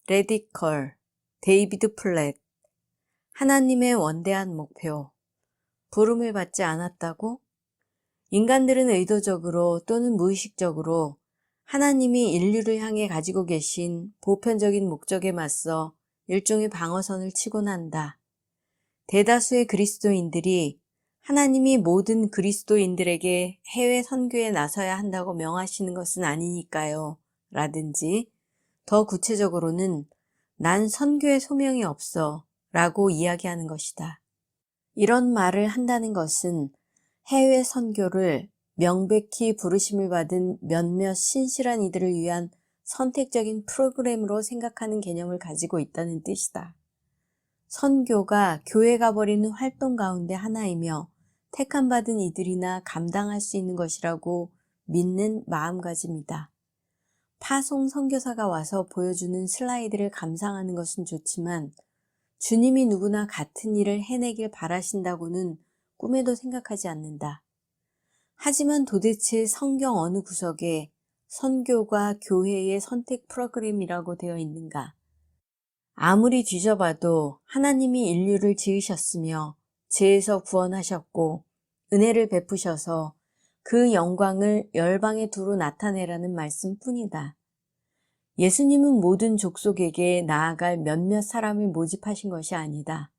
레디컬, 데이비드 플랫. 하나님의 원대한 목표. 부름을 받지 않았다고? 인간들은 의도적으로 또는 무의식적으로 하나님이 인류를 향해 가지고 계신 보편적인 목적에 맞서 일종의 방어선을 치곤 한다. 대다수의 그리스도인들이 하나님이 모든 그리스도인들에게 해외 선교에 나서야 한다고 명하시는 것은 아니니까요. 라든지 더 구체적으로는 난 선교의 소명이 없어 라고 이야기하는 것이다. 이런 말을 한다는 것은 해외 선교를 명백히 부르심을 받은 몇몇 신실한 이들을 위한 선택적인 프로그램으로 생각하는 개념을 가지고 있다는 뜻이다. 선교가 교회가 벌이는 활동 가운데 하나이며 택함받은 이들이나 감당할 수 있는 것이라고 믿는 마음가짐이다. 파송 선교사가 와서 보여주는 슬라이드를 감상하는 것은 좋지만 주님이 누구나 같은 일을 해내길 바라신다고는 꿈에도 생각하지 않는다. 하지만 도대체 성경 어느 구석에 선교가 교회의 선택 프로그램이라고 되어 있는가? 아무리 뒤져봐도 하나님이 인류를 지으셨으며 죄에서 구원하셨고 은혜를 베푸셔서 그 영광을 열방에 두루 나타내라는 말씀뿐이다. 예수님은 모든 족속에게 나아갈 몇몇 사람을 모집하신 것이 아니다.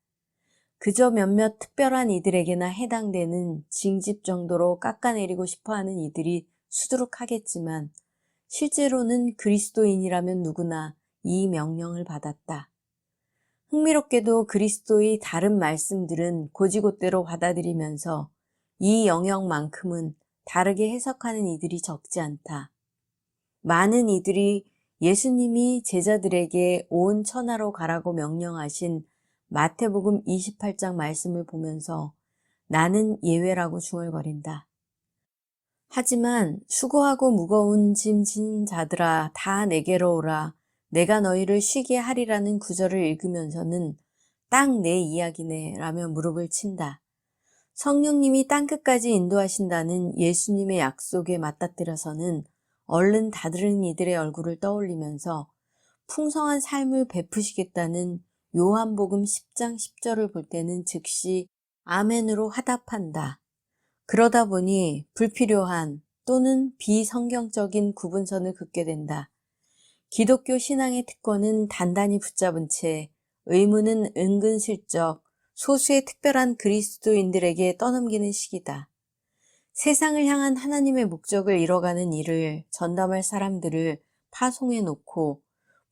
그저 몇몇 특별한 이들에게나 해당되는 징집 정도로 깎아내리고 싶어하는 이들이 수두룩하겠지만 실제로는 그리스도인이라면 누구나 이 명령을 받았다. 흥미롭게도 그리스도의 다른 말씀들은 곧이곧대로 받아들이면서 이 영역만큼은 다르게 해석하는 이들이 적지 않다. 많은 이들이 예수님이 제자들에게 온 천하로 가라고 명령하신 마태복음 28장 말씀을 보면서 나는 예외라고 중얼거린다. 하지만 수고하고 무거운 짐 진 자들아 다 내게로 오라 내가 너희를 쉬게 하리라는 구절을 읽으면서는 딱 내 이야기네 라며 무릎을 친다. 성령님이 땅끝까지 인도하신다는 예수님의 약속에 맞닥뜨려서는 얼른 다들은 이들의 얼굴을 떠올리면서 풍성한 삶을 베푸시겠다는 요한복음 10장 10절을 볼 때는 즉시 아멘으로 화답한다. 그러다 보니 불필요한 또는 비성경적인 구분선을 긋게 된다. 기독교 신앙의 특권은 단단히 붙잡은 채 의무는 은근슬쩍 소수의 특별한 그리스도인들에게 떠넘기는 시기다. 세상을 향한 하나님의 목적을 이뤄가는 일을 전담할 사람들을 파송해 놓고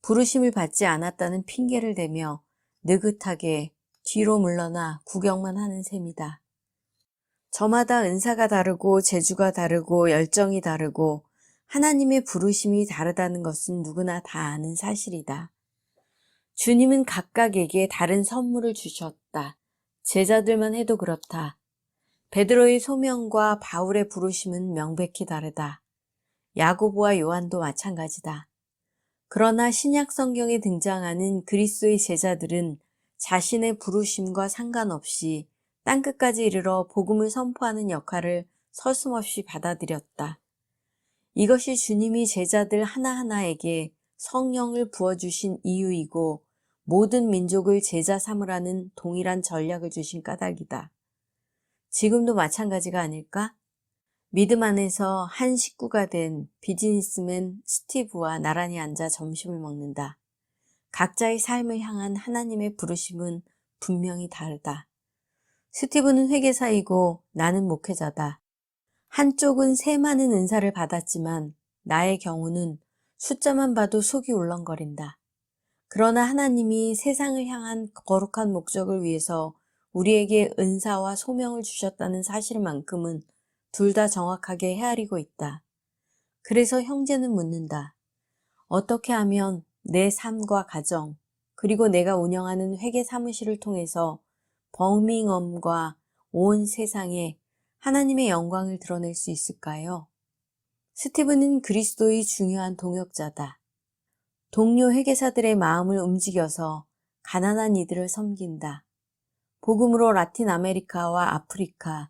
부르심을 받지 않았다는 핑계를 대며 느긋하게 뒤로 물러나 구경만 하는 셈이다. 저마다 은사가 다르고 재주가 다르고 열정이 다르고 하나님의 부르심이 다르다는 것은 누구나 다 아는 사실이다. 주님은 각각에게 다른 선물을 주셨다. 제자들만 해도 그렇다. 베드로의 소명과 바울의 부르심은 명백히 다르다. 야고보와 요한도 마찬가지다. 그러나 신약 성경에 등장하는 그리스도의 제자들은 자신의 부르심과 상관없이 땅끝까지 이르러 복음을 선포하는 역할을 서슴없이 받아들였다. 이것이 주님이 제자들 하나하나에게 성령을 부어주신 이유이고 모든 민족을 제자 삼으라는 동일한 전략을 주신 까닭이다. 지금도 마찬가지가 아닐까? 믿음 안에서 한 식구가 된 비즈니스맨 스티브와 나란히 앉아 점심을 먹는다. 각자의 삶을 향한 하나님의 부르심은 분명히 다르다. 스티브는 회계사이고 나는 목회자다. 한쪽은 새 많은 은사를 받았지만 나의 경우는 숫자만 봐도 속이 울렁거린다. 그러나 하나님이 세상을 향한 거룩한 목적을 위해서 우리에게 은사와 소명을 주셨다는 사실만큼은 둘 다 정확하게 헤아리고 있다. 그래서 형제는 묻는다. 어떻게 하면 내 삶과 가정, 그리고 내가 운영하는 회계 사무실을 통해서 버밍엄과 온 세상에 하나님의 영광을 드러낼 수 있을까요? 스티브는 그리스도의 중요한 동역자다. 동료 회계사들의 마음을 움직여서 가난한 이들을 섬긴다. 복음으로 라틴 아메리카와 아프리카,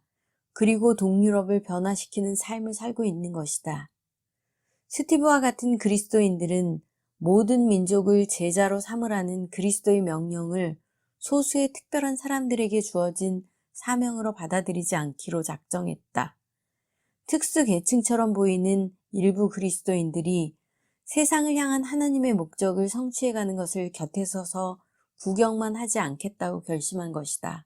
그리고 동유럽을 변화시키는 삶을 살고 있는 것이다. 스티브와 같은 그리스도인들은 모든 민족을 제자로 삼으라는 그리스도의 명령을 소수의 특별한 사람들에게 주어진 사명으로 받아들이지 않기로 작정했다. 특수 계층처럼 보이는 일부 그리스도인들이 세상을 향한 하나님의 목적을 성취해가는 것을 곁에 서서 구경만 하지 않겠다고 결심한 것이다.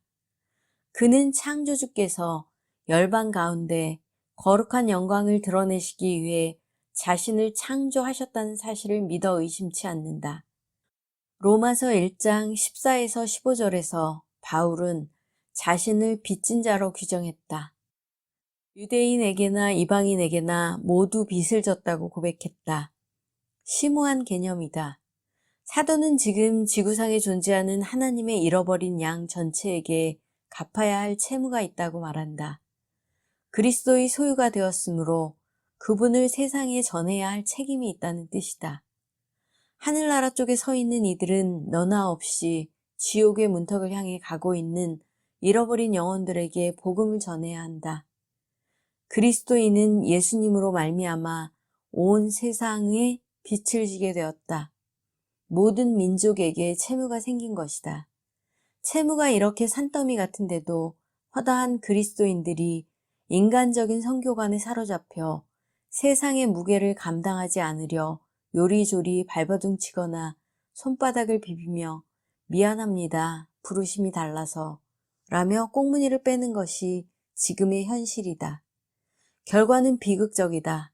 그는 창조주께서 열방 가운데 거룩한 영광을 드러내시기 위해 자신을 창조하셨다는 사실을 믿어 의심치 않는다. 로마서 1장 14에서 15절에서 바울은 자신을 빚진 자로 규정했다. 유대인에게나 이방인에게나 모두 빚을 졌다고 고백했다. 심오한 개념이다. 사도는 지금 지구상에 존재하는 하나님의 잃어버린 양 전체에게 갚아야 할 채무가 있다고 말한다. 그리스도의 소유가 되었으므로 그분을 세상에 전해야 할 책임이 있다는 뜻이다. 하늘나라 쪽에 서 있는 이들은 너나 없이 지옥의 문턱을 향해 가고 있는 잃어버린 영혼들에게 복음을 전해야 한다. 그리스도인은 예수님으로 말미암아 온 세상에 빛을 지게 되었다. 모든 민족에게 채무가 생긴 것이다. 채무가 이렇게 산더미 같은데도 허다한 그리스도인들이 인간적인 선교관에 사로잡혀 세상의 무게를 감당하지 않으려 요리조리 발버둥치거나 손바닥을 비비며 미안합니다. 부르심이 달라서 라며 꽁무니를 빼는 것이 지금의 현실이다. 결과는 비극적이다.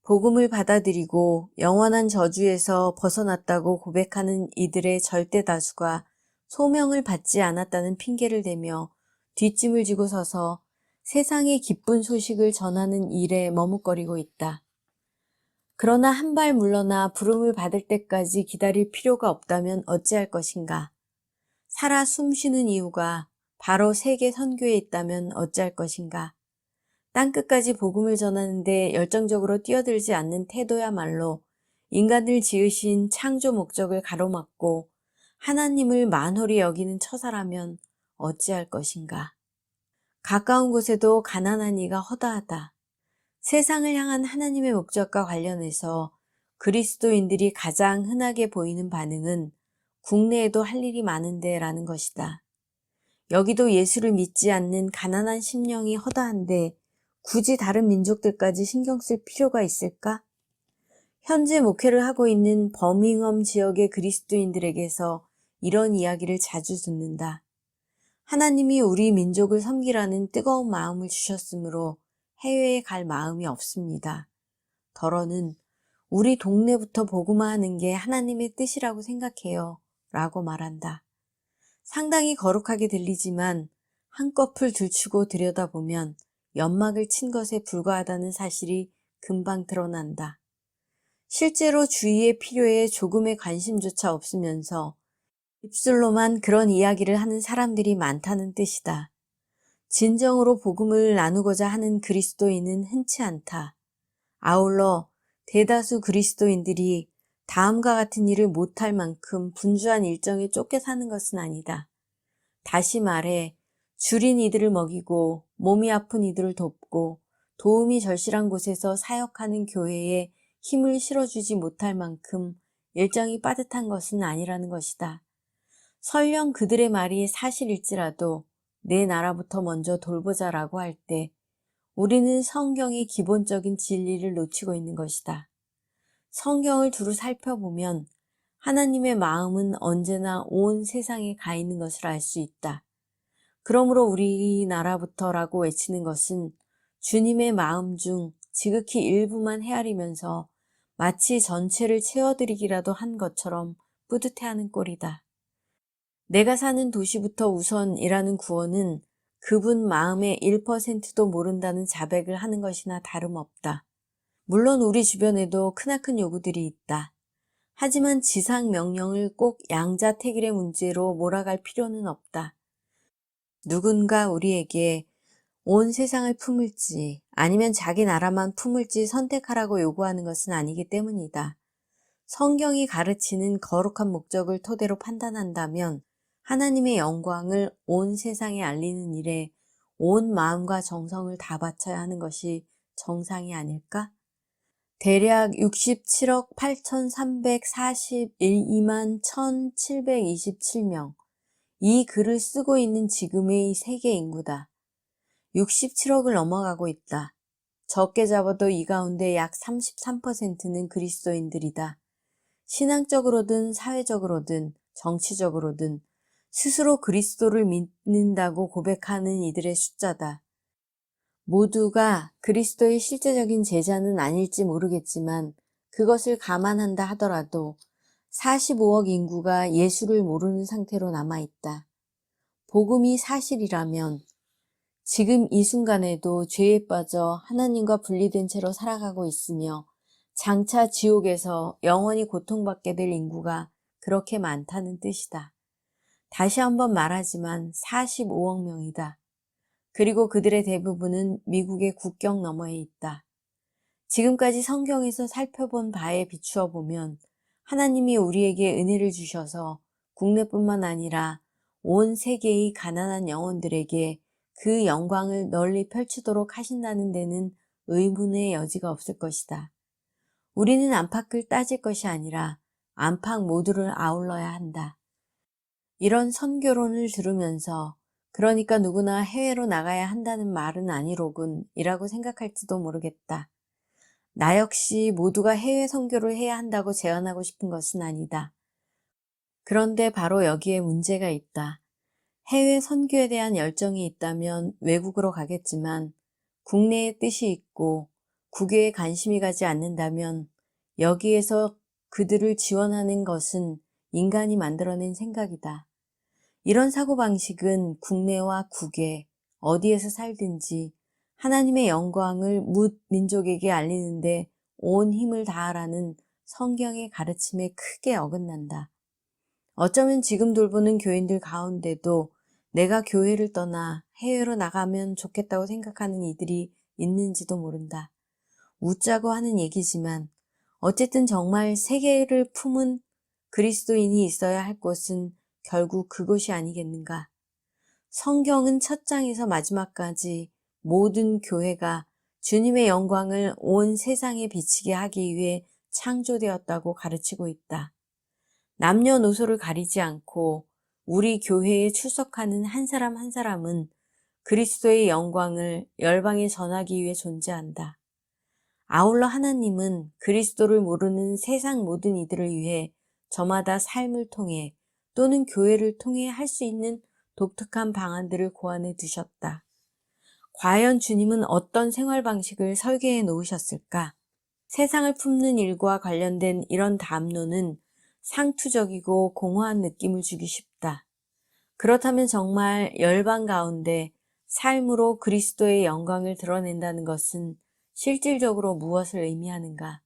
복음을 받아들이고 영원한 저주에서 벗어났다고 고백하는 이들의 절대 다수가 소명을 받지 않았다는 핑계를 대며 뒷짐을 지고 서서 세상의 기쁜 소식을 전하는 일에 머뭇거리고 있다. 그러나 한 발 물러나 부름을 받을 때까지 기다릴 필요가 없다면 어찌할 것인가? 살아 숨쉬는 이유가 바로 세계 선교에 있다면 어찌할 것인가? 땅끝까지 복음을 전하는데 열정적으로 뛰어들지 않는 태도야말로 인간을 지으신 창조 목적을 가로막고 하나님을 만홀히 여기는 처사라면 어찌할 것인가? 가까운 곳에도 가난한 이가 허다하다. 세상을 향한 하나님의 목적과 관련해서 그리스도인들이 가장 흔하게 보이는 반응은 국내에도 할 일이 많은데 라는 것이다. 여기도 예수를 믿지 않는 가난한 심령이 허다한데 굳이 다른 민족들까지 신경 쓸 필요가 있을까? 현재 목회를 하고 있는 버밍엄 지역의 그리스도인들에게서 이런 이야기를 자주 듣는다. 하나님이 우리 민족을 섬기라는 뜨거운 마음을 주셨으므로 해외에 갈 마음이 없습니다. 더러는 우리 동네부터 복음화하는 게 하나님의 뜻이라고 생각해요. 라고 말한다. 상당히 거룩하게 들리지만 한꺼풀 들추고 들여다보면 연막을 친 것에 불과하다는 사실이 금방 드러난다. 실제로 주위의 필요에 조금의 관심조차 없으면서 입술로만 그런 이야기를 하는 사람들이 많다는 뜻이다. 진정으로 복음을 나누고자 하는 그리스도인은 흔치 않다. 아울러 대다수 그리스도인들이 다음과 같은 일을 못할 만큼 분주한 일정에 쫓겨 사는 것은 아니다. 다시 말해 줄인 이들을 먹이고 몸이 아픈 이들을 돕고 도움이 절실한 곳에서 사역하는 교회에 힘을 실어주지 못할 만큼 일정이 빠듯한 것은 아니라는 것이다. 설령 그들의 말이 사실일지라도 내 나라부터 먼저 돌보자라고 할 때 우리는 성경의 기본적인 진리를 놓치고 있는 것이다. 성경을 두루 살펴보면 하나님의 마음은 언제나 온 세상에 가 있는 것을 알 수 있다. 그러므로 우리나라부터라고 외치는 것은 주님의 마음 중 지극히 일부만 헤아리면서 마치 전체를 채워드리기라도 한 것처럼 뿌듯해하는 꼴이다. 내가 사는 도시부터 우선이라는 구호는 그분 마음의 1%도 모른다는 자백을 하는 것이나 다름없다. 물론 우리 주변에도 크나큰 요구들이 있다. 하지만 지상 명령을 꼭 양자택일의 문제로 몰아갈 필요는 없다. 누군가 우리에게 온 세상을 품을지 아니면 자기 나라만 품을지 선택하라고 요구하는 것은 아니기 때문이다. 성경이 가르치는 거룩한 목적을 토대로 판단한다면 하나님의 영광을 온 세상에 알리는 일에 온 마음과 정성을 다 바쳐야 하는 것이 정상이 아닐까? 대략 67억 8,341만 1,727명. 이 글을 쓰고 있는 지금의 세계 인구다. 67억을 넘어가고 있다. 적게 잡아도 이 가운데 약 33%는 그리스도인들이다. 신앙적으로든 사회적으로든 정치적으로든 스스로 그리스도를 믿는다고 고백하는 이들의 숫자다. 모두가 그리스도의 실제적인 제자는 아닐지 모르겠지만 그것을 감안한다 하더라도 45억 인구가 예수를 모르는 상태로 남아있다. 복음이 사실이라면 지금 이 순간에도 죄에 빠져 하나님과 분리된 채로 살아가고 있으며 장차 지옥에서 영원히 고통받게 될 인구가 그렇게 많다는 뜻이다. 다시 한번 말하지만 45억 명이다. 그리고 그들의 대부분은 미국의 국경 너머에 있다. 지금까지 성경에서 살펴본 바에 비추어 보면 하나님이 우리에게 은혜를 주셔서 국내뿐만 아니라 온 세계의 가난한 영혼들에게 그 영광을 널리 펼치도록 하신다는 데는 의문의 여지가 없을 것이다. 우리는 안팎을 따질 것이 아니라 안팎 모두를 아울러야 한다. 이런 선교론을 들으면서 그러니까 누구나 해외로 나가야 한다는 말은 아니로군 이라고 생각할지도 모르겠다. 나 역시 모두가 해외 선교를 해야 한다고 제안하고 싶은 것은 아니다. 그런데 바로 여기에 문제가 있다. 해외 선교에 대한 열정이 있다면 외국으로 가겠지만 국내에 뜻이 있고 국외에 관심이 가지 않는다면 여기에서 그들을 지원하는 것은 인간이 만들어낸 생각이다. 이런 사고방식은 국내와 국외, 어디에서 살든지 하나님의 영광을 뭇 민족에게 알리는데 온 힘을 다하라는 성경의 가르침에 크게 어긋난다. 어쩌면 지금 돌보는 교인들 가운데도 내가 교회를 떠나 해외로 나가면 좋겠다고 생각하는 이들이 있는지도 모른다. 웃자고 하는 얘기지만 어쨌든 정말 세계를 품은 그리스도인이 있어야 할 곳은 결국 그곳이 아니겠는가. 성경은 첫 장에서 마지막까지 모든 교회가 주님의 영광을 온 세상에 비치게 하기 위해 창조되었다고 가르치고 있다. 남녀노소를 가리지 않고 우리 교회에 출석하는 한 사람 한 사람은 그리스도의 영광을 열방에 전하기 위해 존재한다. 아울러 하나님은 그리스도를 모르는 세상 모든 이들을 위해 저마다 삶을 통해 또는 교회를 통해 할 수 있는 독특한 방안들을 고안해 두셨다. 과연 주님은 어떤 생활 방식을 설계해 놓으셨을까? 세상을 품는 일과 관련된 이런 담론은 상투적이고 공허한 느낌을 주기 쉽다. 그렇다면 정말 열방 가운데 삶으로 그리스도의 영광을 드러낸다는 것은 실질적으로 무엇을 의미하는가?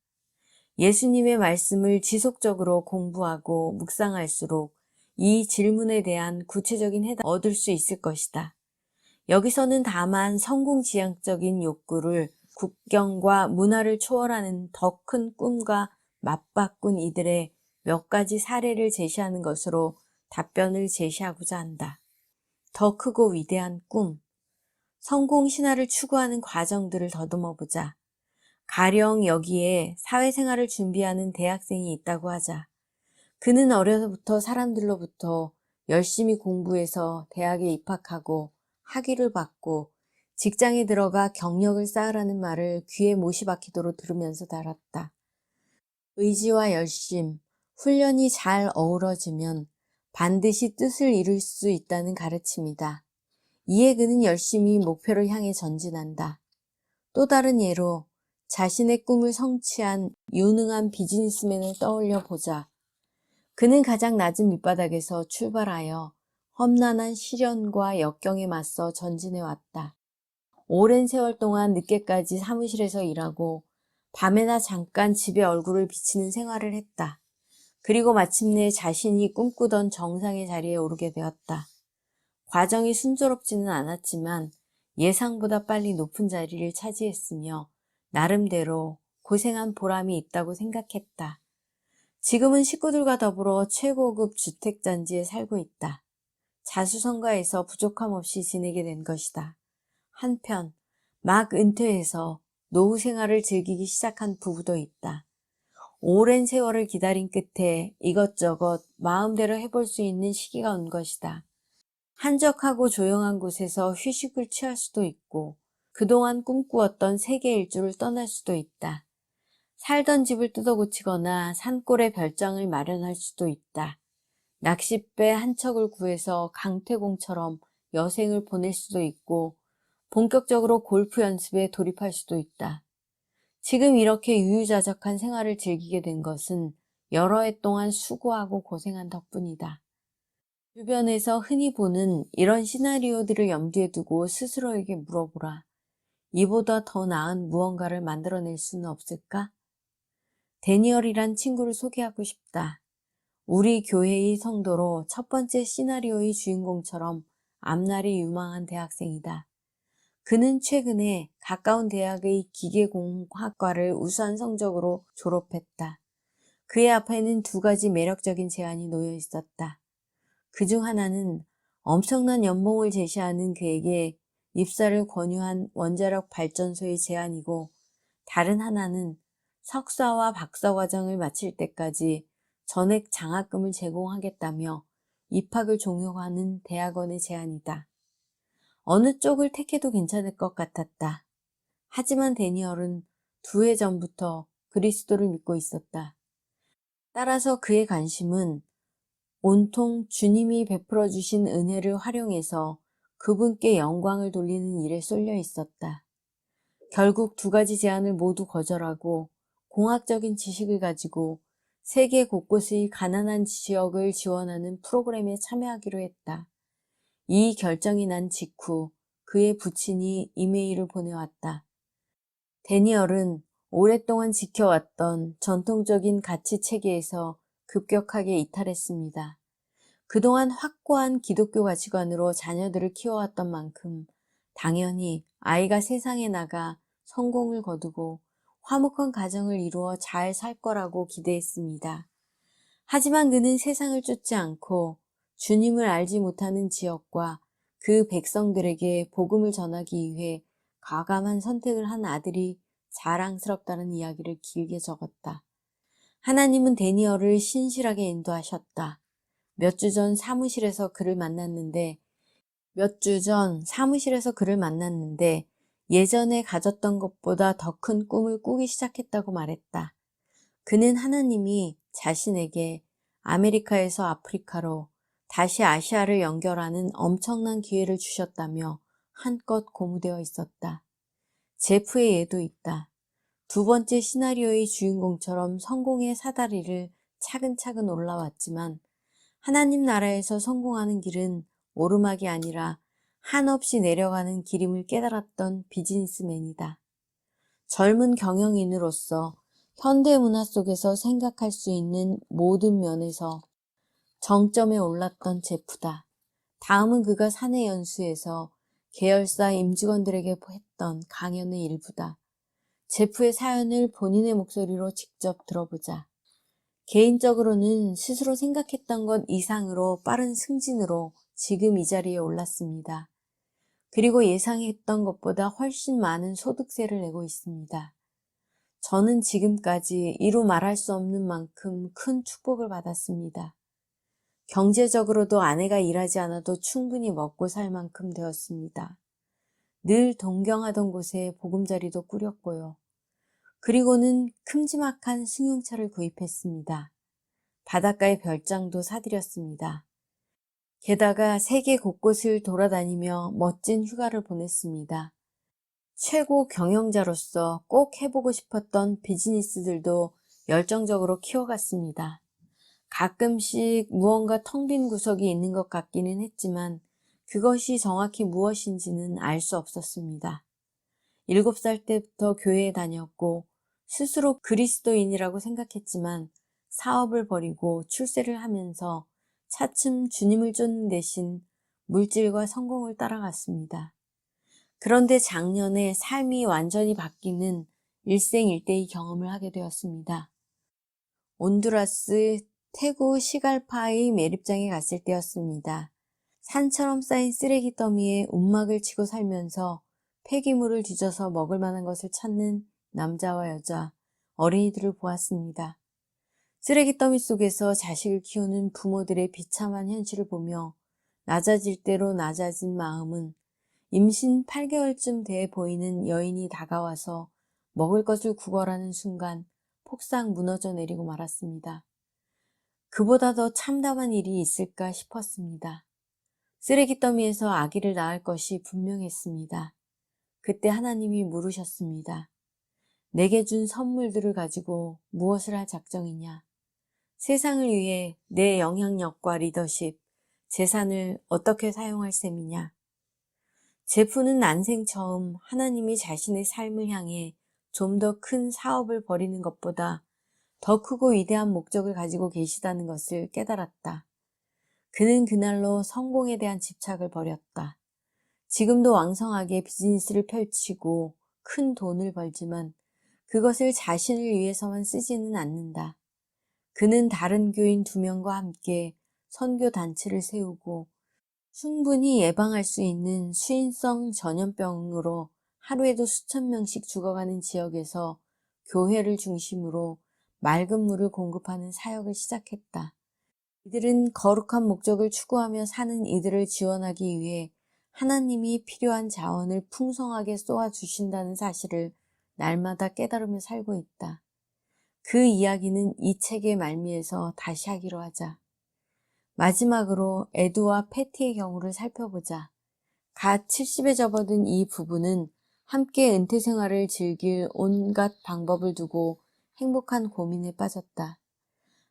예수님의 말씀을 지속적으로 공부하고 묵상할수록 이 질문에 대한 구체적인 해답을 얻을 수 있을 것이다. 여기서는 다만 성공지향적인 욕구를 국경과 문화를 초월하는 더 큰 꿈과 맞바꾼 이들의 몇 가지 사례를 제시하는 것으로 답변을 제시하고자 한다. 더 크고 위대한 꿈, 성공 신화를 추구하는 과정들을 더듬어 보자. 가령 여기에 사회생활을 준비하는 대학생이 있다고 하자. 그는 어려서부터 사람들로부터 열심히 공부해서 대학에 입학하고 학위를 받고 직장에 들어가 경력을 쌓으라는 말을 귀에 못이 박히도록 들으면서 자랐다. 의지와 열심, 훈련이 잘 어우러지면 반드시 뜻을 이룰 수 있다는 가르침이다. 이에 그는 열심히 목표를 향해 전진한다. 또 다른 예로 자신의 꿈을 성취한 유능한 비즈니스맨을 떠올려 보자. 그는 가장 낮은 밑바닥에서 출발하여 험난한 시련과 역경에 맞서 전진해 왔다. 오랜 세월 동안 늦게까지 사무실에서 일하고 밤에나 잠깐 집에 얼굴을 비치는 생활을 했다. 그리고 마침내 자신이 꿈꾸던 정상의 자리에 오르게 되었다. 과정이 순조롭지는 않았지만 예상보다 빨리 높은 자리를 차지했으며 나름대로 고생한 보람이 있다고 생각했다. 지금은 식구들과 더불어 최고급 주택단지에 살고 있다. 자수성가해서 부족함 없이 지내게 된 것이다. 한편 막 은퇴해서 노후 생활을 즐기기 시작한 부부도 있다. 오랜 세월을 기다린 끝에 이것저것 마음대로 해볼 수 있는 시기가 온 것이다. 한적하고 조용한 곳에서 휴식을 취할 수도 있고 그동안 꿈꾸었던 세계 일주를 떠날 수도 있다. 살던 집을 뜯어고치거나 산골에 별장을 마련할 수도 있다. 낚싯배 한 척을 구해서 강태공처럼 여생을 보낼 수도 있고 본격적으로 골프 연습에 돌입할 수도 있다. 지금 이렇게 유유자적한 생활을 즐기게 된 것은 여러 해 동안 수고하고 고생한 덕분이다. 주변에서 흔히 보는 이런 시나리오들을 염두에 두고 스스로에게 물어보라. 이보다 더 나은 무언가를 만들어낼 수는 없을까? 데니얼이란 친구를 소개하고 싶다. 우리 교회의 성도로 첫 번째 시나리오의 주인공처럼 앞날이 유망한 대학생이다. 그는 최근에 가까운 대학의 기계공학과를 우수한 성적으로 졸업했다. 그의 앞에는 두 가지 매력적인 제안이 놓여 있었다. 그중 하나는 엄청난 연봉을 제시하는 그에게 입사를 권유한 원자력 발전소의 제안이고, 다른 하나는 석사와 박사 과정을 마칠 때까지 전액 장학금을 제공하겠다며 입학을 종용하는 대학원의 제안이다. 어느 쪽을 택해도 괜찮을 것 같았다. 하지만 데니얼은 두 해 전부터 그리스도를 믿고 있었다. 따라서 그의 관심은 온통 주님이 베풀어 주신 은혜를 활용해서 그분께 영광을 돌리는 일에 쏠려 있었다. 결국 두 가지 제안을 모두 거절하고 공학적인 지식을 가지고 세계 곳곳의 가난한 지역을 지원하는 프로그램에 참여하기로 했다. 이 결정이 난 직후 그의 부친이 이메일을 보내왔다. 데니얼은 오랫동안 지켜왔던 전통적인 가치 체계에서 급격하게 이탈했습니다. 그동안 확고한 기독교 가치관으로 자녀들을 키워왔던 만큼 당연히 아이가 세상에 나가 성공을 거두고 화목한 가정을 이루어 잘 살 거라고 기대했습니다. 하지만 그는 세상을 쫓지 않고 주님을 알지 못하는 지역과 그 백성들에게 복음을 전하기 위해 과감한 선택을 한 아들이 자랑스럽다는 이야기를 길게 적었다. 하나님은 데니얼을 신실하게 인도하셨다. 몇 주 전 사무실에서 그를 만났는데 예전에 가졌던 것보다 더 큰 꿈을 꾸기 시작했다고 말했다. 그는 하나님이 자신에게 아메리카에서 아프리카로 다시 아시아를 연결하는 엄청난 기회를 주셨다며 한껏 고무되어 있었다. 제프의 예도 있다. 두 번째 시나리오의 주인공처럼 성공의 사다리를 차근차근 올라왔지만 하나님 나라에서 성공하는 길은 오르막이 아니라 한없이 내려가는 길임을 깨달았던 비즈니스맨이다. 젊은 경영인으로서 현대문화 속에서 생각할 수 있는 모든 면에서 정점에 올랐던 제프다. 다음은 그가 사내 연수에서 계열사 임직원들에게 했던 강연의 일부다. 제프의 사연을 본인의 목소리로 직접 들어보자. 개인적으로는 스스로 생각했던 것 이상으로 빠른 승진으로 지금 이 자리에 올랐습니다. 그리고 예상했던 것보다 훨씬 많은 소득세를 내고 있습니다. 저는 지금까지 이루 말할 수 없는 만큼 큰 축복을 받았습니다. 경제적으로도 아내가 일하지 않아도 충분히 먹고 살 만큼 되었습니다. 늘 동경하던 곳에 보금자리도 꾸렸고요. 그리고는 큼지막한 승용차를 구입했습니다. 바닷가에 별장도 사들였습니다. 게다가 세계 곳곳을 돌아다니며 멋진 휴가를 보냈습니다. 최고 경영자로서 꼭 해보고 싶었던 비즈니스들도 열정적으로 키워갔습니다. 가끔씩 무언가 텅 빈 구석이 있는 것 같기는 했지만 그것이 정확히 무엇인지는 알 수 없었습니다. 7살 때부터 교회에 다녔고 스스로 그리스도인이라고 생각했지만 사업을 벌이고 출세를 하면서 차츰 주님을 쫓는 대신 물질과 성공을 따라갔습니다. 그런데 작년에 삶이 완전히 바뀌는 일생일대의 경험을 하게 되었습니다. 온두라스 테구 시갈파의 매립장에 갔을 때였습니다. 산처럼 쌓인 쓰레기 더미에 움막을 치고 살면서 폐기물을 뒤져서 먹을 만한 것을 찾는 남자와 여자, 어린이들을 보았습니다. 쓰레기 더미 속에서 자식을 키우는 부모들의 비참한 현실을 보며 낮아질 대로 낮아진 마음은 임신 8개월쯤 돼 보이는 여인이 다가와서 먹을 것을 구걸하는 순간 폭삭 무너져 내리고 말았습니다. 그보다 더 참담한 일이 있을까 싶었습니다. 쓰레기 더미에서 아기를 낳을 것이 분명했습니다. 그때 하나님이 물으셨습니다. 내게 준 선물들을 가지고 무엇을 할 작정이냐? 세상을 위해 내 영향력과 리더십, 재산을 어떻게 사용할 셈이냐? 제프는 난생 처음 하나님이 자신의 삶을 향해 좀 더 큰 사업을 벌이는 것보다 더 크고 위대한 목적을 가지고 계시다는 것을 깨달았다. 그는 그날로 성공에 대한 집착을 버렸다. 지금도 왕성하게 비즈니스를 펼치고 큰 돈을 벌지만 그것을 자신을 위해서만 쓰지는 않는다. 그는 다른 교인 2명과 함께 선교 단체를 세우고 충분히 예방할 수 있는 수인성 전염병으로 하루에도 수천 명씩 죽어가는 지역에서 교회를 중심으로 맑은 물을 공급하는 사역을 시작했다. 이들은 거룩한 목적을 추구하며 사는 이들을 지원하기 위해 하나님이 필요한 자원을 풍성하게 쏘아주신다는 사실을 날마다 깨달으며 살고 있다. 그 이야기는 이 책의 말미에서 다시 하기로 하자. 마지막으로 에드와 패티의 경우를 살펴보자. 갓 70에 접어든 이 부부는 함께 은퇴 생활을 즐길 온갖 방법을 두고 행복한 고민에 빠졌다.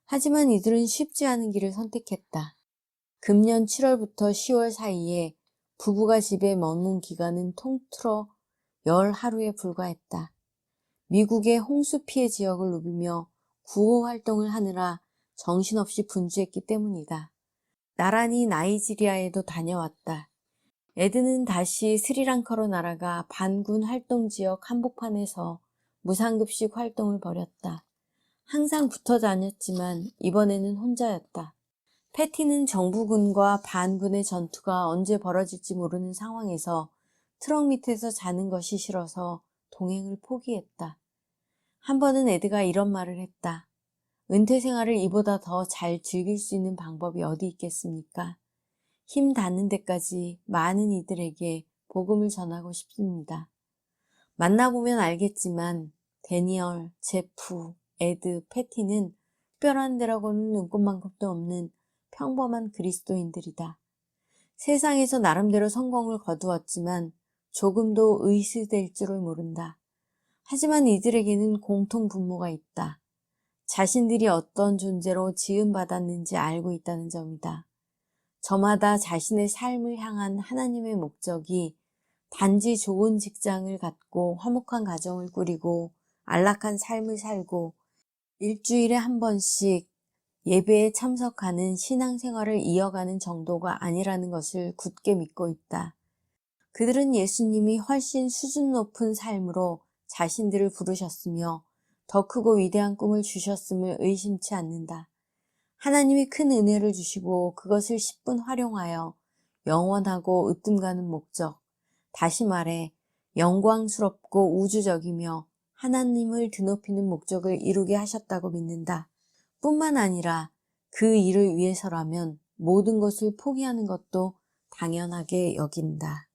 하지만 이들은 쉽지 않은 길을 선택했다. 금년 7월부터 10월 사이에 부부가 집에 머문 기간은 통틀어 10하루에 불과했다. 미국의 홍수 피해 지역을 누비며 구호 활동을 하느라 정신없이 분주했기 때문이다. 나란히 나이지리아에도 다녀왔다. 에드는 다시 스리랑카로 날아가 반군 활동 지역 한복판에서 무상급식 활동을 벌였다. 항상 붙어 다녔지만 이번에는 혼자였다. 패티는 정부군과 반군의 전투가 언제 벌어질지 모르는 상황에서 트럭 밑에서 자는 것이 싫어서 동행을 포기했다. 한 번은 에드가 이런 말을 했다. 은퇴 생활을 이보다 더 잘 즐길 수 있는 방법이 어디 있겠습니까? 힘 닿는 데까지 많은 이들에게 복음을 전하고 싶습니다. 만나보면 알겠지만 데니얼, 제프, 에드, 패티는 특별한 데라고는 눈꼽만큼도 없는 평범한 그리스도인들이다. 세상에서 나름대로 성공을 거두었지만 조금도 의시될 줄을 모른다. 하지만 이들에게는 공통 분모가 있다. 자신들이 어떤 존재로 지음받았는지 알고 있다는 점이다. 저마다 자신의 삶을 향한 하나님의 목적이 단지 좋은 직장을 갖고 화목한 가정을 꾸리고 안락한 삶을 살고 일주일에 한 번씩 예배에 참석하는 신앙생활을 이어가는 정도가 아니라는 것을 굳게 믿고 있다. 그들은 예수님이 훨씬 수준 높은 삶으로 자신들을 부르셨으며 더 크고 위대한 꿈을 주셨음을 의심치 않는다. 하나님이 큰 은혜를 주시고 그것을 10분 활용하여 영원하고 으뜸 가는 목적, 다시 말해 영광스럽고 우주적이며 하나님을 드높이는 목적을 이루게 하셨다고 믿는다. 뿐만 아니라 그 일을 위해서라면 모든 것을 포기하는 것도 당연하게 여긴다.